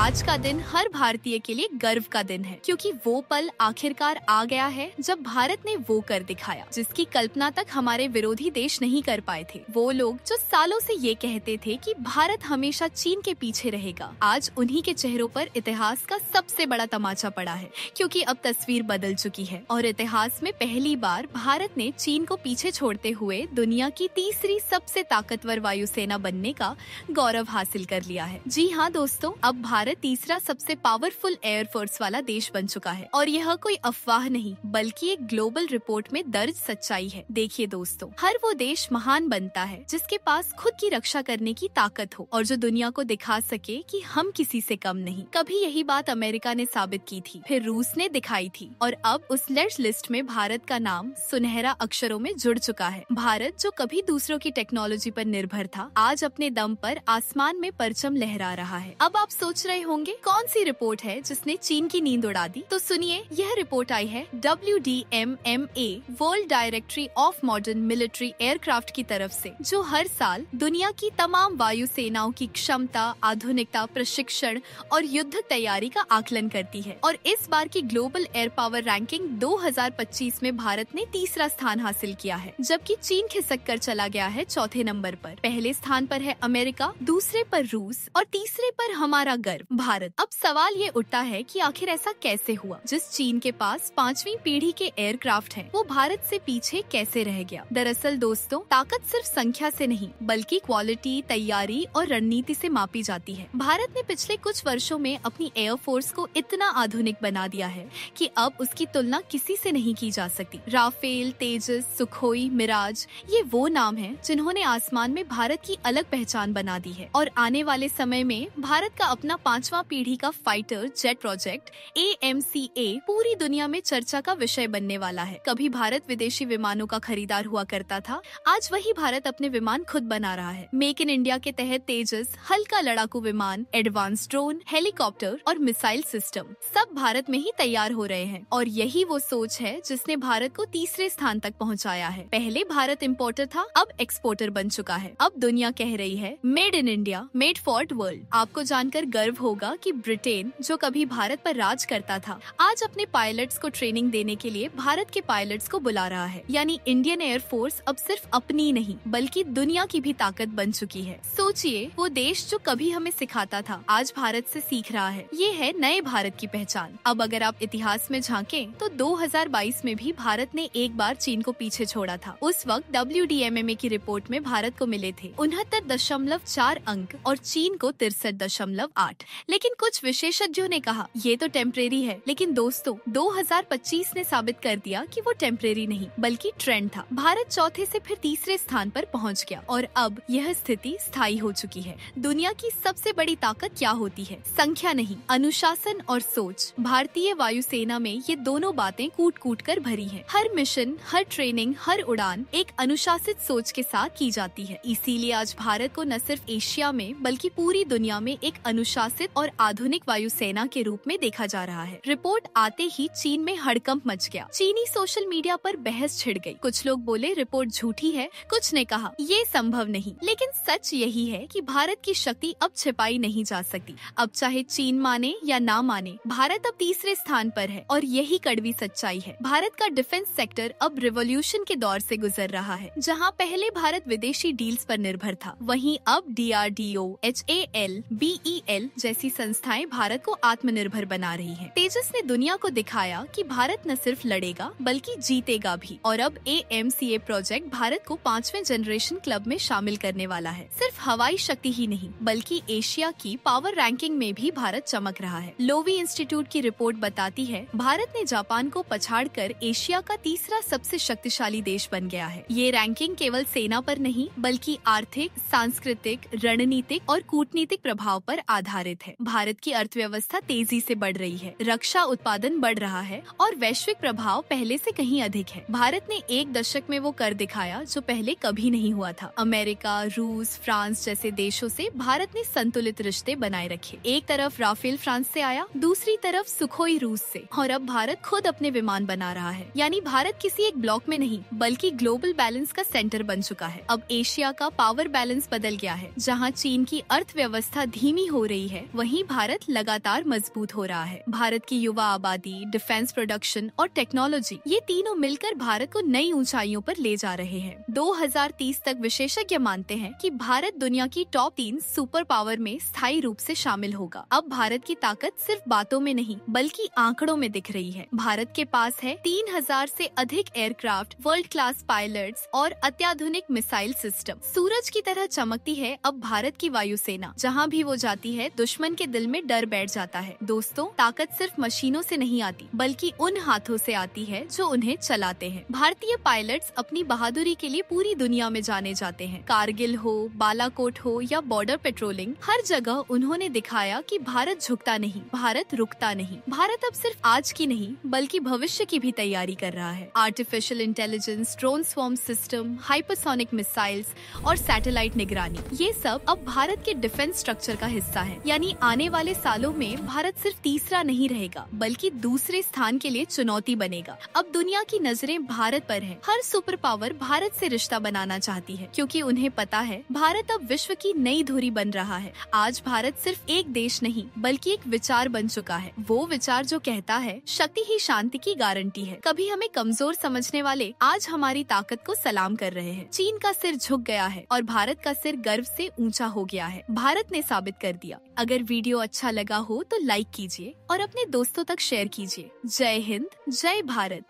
आज का दिन हर भारतीय के लिए गर्व का दिन है, क्योंकि वो पल आखिरकार आ गया है जब भारत ने वो कर दिखाया जिसकी कल्पना तक हमारे विरोधी देश नहीं कर पाए थे। वो लोग जो सालों से ये कहते थे कि भारत हमेशा चीन के पीछे रहेगा, आज उन्हीं के चेहरों पर इतिहास का सबसे बड़ा तमाचा पड़ा है, क्योंकि अब तस्वीर बदल चुकी है और इतिहास में पहली बार भारत ने चीन को पीछे छोड़ते हुए दुनिया की तीसरी सबसे ताकतवर वायुसेना बनने का गौरव हासिल कर लिया है। जी हाँ दोस्तों, अब भारत तीसरा सबसे पावरफुल एयरफोर्स वाला देश बन चुका है और यह कोई अफवाह नहीं बल्कि एक ग्लोबल रिपोर्ट में दर्ज सच्चाई है। देखिए दोस्तों, हर वो देश महान बनता है जिसके पास खुद की रक्षा करने की ताकत हो और जो दुनिया को दिखा सके कि हम किसी से कम नहीं। कभी यही बात अमेरिका ने साबित की थी, फिर रूस ने दिखाई थी और अब उस लेट्स लिस्ट में भारत का नाम सुनहरा अक्षरों में जुड़ चुका है। भारत जो कभी दूसरों की टेक्नोलॉजी पर निर्भर था, आज अपने दम पर आसमान में परचम लहरा रहा है। अब आप सोच रहे होंगे कौन सी रिपोर्ट है जिसने चीन की नींद उड़ा दी, तो सुनिए, यह रिपोर्ट आई है WDMMA world directory of modern military aircraft की तरफ से, जो हर साल दुनिया की तमाम वायु सेनाओं की क्षमता, आधुनिकता, प्रशिक्षण और युद्ध तैयारी का आकलन करती है। और इस बार की ग्लोबल एयर पावर रैंकिंग 2025 में भारत ने तीसरा स्थान हासिल किया है, जबकि चीन खिसक कर चला गया है चौथे नंबर पर। पहले स्थान पर है अमेरिका, दूसरे पर रूस और तीसरे पर हमारा गर्व भारत। अब सवाल ये उठता है कि आखिर ऐसा कैसे हुआ, जिस चीन के पास 5वीं पीढ़ी के एयरक्राफ्ट हैं, वो भारत से पीछे कैसे रह गया। दरअसल दोस्तों, ताकत सिर्फ संख्या से नहीं बल्कि क्वालिटी, तैयारी और रणनीति से मापी जाती है। भारत ने पिछले कुछ वर्षों में अपनी एयरफोर्स को इतना आधुनिक बना दिया है कि अब उसकी तुलना किसी से नहीं की जा सकती। राफेल, तेजस, सुखोई, मिराज, ये वो नाम हैं जिन्होंने आसमान में भारत की अलग पहचान बना दी है। और आने वाले समय में भारत का अपना 5वां पीढ़ी का फाइटर जेट प्रोजेक्ट AMCA पूरी दुनिया में चर्चा का विषय बनने वाला है। कभी भारत विदेशी विमानों का खरीदार हुआ करता था, आज वही भारत अपने विमान खुद बना रहा है। मेक इन इंडिया के तहत तेजस, हल्का लड़ाकू विमान, एडवांस ड्रोन, हेलीकॉप्टर और मिसाइल सिस्टम सब भारत में ही तैयार हो रहे हैं। और यही वो सोच है जिसने भारत को तीसरे स्थान तक पहुंचाया है। पहले भारत इंपोर्टर था, अब एक्सपोर्टर बन चुका है। अब दुनिया कह रही है made in India, made for world. आपको जानकर गर्व होगा कि ब्रिटेन, जो कभी भारत पर राज करता था, आज अपने पायलट्स को ट्रेनिंग देने के लिए भारत के पायलट्स को बुला रहा है। यानी इंडियन एयरफोर्स अब सिर्फ अपनी नहीं बल्कि दुनिया की भी ताकत बन चुकी है। सोचिए, वो देश जो कभी हमें सिखाता था, आज भारत से सीख रहा है। ये है नए भारत की पहचान। अब अगर आप इतिहास में झांकें तो 2022 में भी भारत ने एक बार चीन को पीछे छोड़ा था। उस वक्त WDMMA की रिपोर्ट में भारत को मिले थे 69.4 अंक और चीन को 63.8। लेकिन कुछ विशेषज्ञों ने कहा ये तो टेम्परेरी है। लेकिन दोस्तों, 2025 ने साबित कर दिया कि वो टेम्परेरी नहीं बल्कि ट्रेंड था। भारत चौथे से फिर तीसरे स्थान पर पहुंच गया और अब यह स्थिति स्थायी हो चुकी है। दुनिया की सबसे बड़ी ताकत क्या होती है? संख्या नहीं, अनुशासन और सोच। भारतीय वायुसेना में ये दोनों बातें कूट कूट कर भरी है। हर मिशन, हर ट्रेनिंग, हर उड़ान एक अनुशासित सोच के साथ की जाती है। इसीलिए आज भारत को न सिर्फ एशिया में बल्कि पूरी दुनिया में एक अनुशासित और आधुनिक वायुसेना के रूप में देखा जा रहा है। रिपोर्ट आते ही चीन में हड़कंप मच गया। चीनी सोशल मीडिया पर बहस छिड़ गई। कुछ लोग बोले रिपोर्ट झूठी है, कुछ ने कहा ये संभव नहीं। लेकिन सच यही है कि भारत की शक्ति अब छिपाई नहीं जा सकती। अब चाहे चीन माने या ना माने, भारत अब तीसरे स्थान पर है और यही कड़वी सच्चाई है। भारत का डिफेंस सेक्टर अब रिवॉल्यूशन के दौर से गुजर रहा है। जहां पहले भारत विदेशी डील्स पर निर्भर था, वहीं अब DRDO, HAL, BEL जैसी संस्थाएं भारत को आत्मनिर्भर बना रही हैं। तेजस ने दुनिया को दिखाया कि भारत न सिर्फ लड़ेगा बल्कि जीतेगा भी। और अब AMCA प्रोजेक्ट भारत को 5वें जनरेशन क्लब में शामिल करने वाला है। सिर्फ हवाई शक्ति ही नहीं बल्कि एशिया की पावर रैंकिंग में भी भारत चमक रहा है। लोवी इंस्टीट्यूट की रिपोर्ट बताती है भारत ने जापान को पछाड़कर एशिया का तीसरा सबसे शक्तिशाली देश बन गया है। ये रैंकिंग केवल सेना पर नहीं बल्कि आर्थिक, सांस्कृतिक, रणनीतिक और कूटनीतिक प्रभाव पर आधारित है। भारत की अर्थव्यवस्था तेजी से बढ़ रही है, रक्षा उत्पादन बढ़ रहा है और वैश्विक प्रभाव पहले से कहीं अधिक है। भारत ने एक दशक में वो कर दिखाया जो पहले कभी नहीं हुआ था। अमेरिका, रूस, फ्रांस जैसे देशों से भारत ने संतुलित रिश्ते बनाए रखे। एक तरफ राफेल फ्रांस से आया, दूसरी तरफ सुखोई रूस से, और अब भारत खुद अपने विमान बना रहा है। यानी भारत किसी एक ब्लॉक में नहीं बल्कि ग्लोबल बैलेंस का सेंटर बन चुका है। अब एशिया का पावर बैलेंस बदल गया है। जहां चीन की अर्थव्यवस्था धीमी हो रही है, वहीं भारत लगातार मजबूत हो रहा है। भारत की युवा आबादी, डिफेंस प्रोडक्शन और टेक्नोलॉजी, ये तीनों मिलकर भारत को नई ऊंचाइयों पर ले जा रहे हैं। 2030 तक विशेषज्ञ मानते हैं कि भारत दुनिया की टॉप 3 सुपर पावर में स्थायी रूप से शामिल होगा। अब भारत की ताकत सिर्फ बातों में नहीं बल्कि आंकड़ों में दिख रही है। भारत के पास है 3000 से अधिक एयरक्राफ्ट, वर्ल्ड क्लास पायलट्स और अत्याधुनिक मिसाइल सिस्टम। सूरज की तरह चमकती है अब भारत की वायुसेना। जहां भी वो जाती है दुश्मन के दिल में डर बैठ जाता है। दोस्तों, ताकत सिर्फ मशीनों से नहीं आती बल्कि उन हाथों से आती है जो उन्हें चलाते हैं। भारतीय पायलट्स अपनी बहादुरी के लिए पूरी दुनिया में जाने जाते हैं। कारगिल हो, बालाकोट हो या बॉर्डर पेट्रोलिंग, हर जगह उन्होंने दिखाया कि भारत झुकता नहीं, भारत रुकता नहीं। भारत अब सिर्फ आज की नहीं बल्कि भविष्य की भी तैयारी कर रहा है। Artificial intelligence, drone swarm system, hypersonic missiles और सैटेलाइट निगरानी, ये सब अब भारत के डिफेंस स्ट्रक्चर का हिस्सा है। यानी आने वाले सालों में भारत सिर्फ तीसरा नहीं रहेगा बल्कि दूसरे स्थान के लिए चुनौती बनेगा। अब दुनिया की नजरें भारत पर है। हर सुपर पावर भारत से रिश्ता बनाना चाहती है क्योंकि उन्हें पता है भारत अब विश्व की नई धुरी बन रहा है। आज भारत सिर्फ एक देश नहीं बल्कि एक विचार बन चुका है। वो विचार जो कहता है शक्ति ही शांति की गारंटी है। कभी हमें कमजोर समझने वाले आज हमारी ताकत को सलाम कर रहे हैं। चीन का सिर झुक गया है और भारत का सिर गर्व से ऊंचा हो गया है। भारत ने साबित कर दिया। अगर वीडियो अच्छा लगा हो तो लाइक कीजिए और अपने दोस्तों तक शेयर कीजिए। जय हिंद, जय भारत।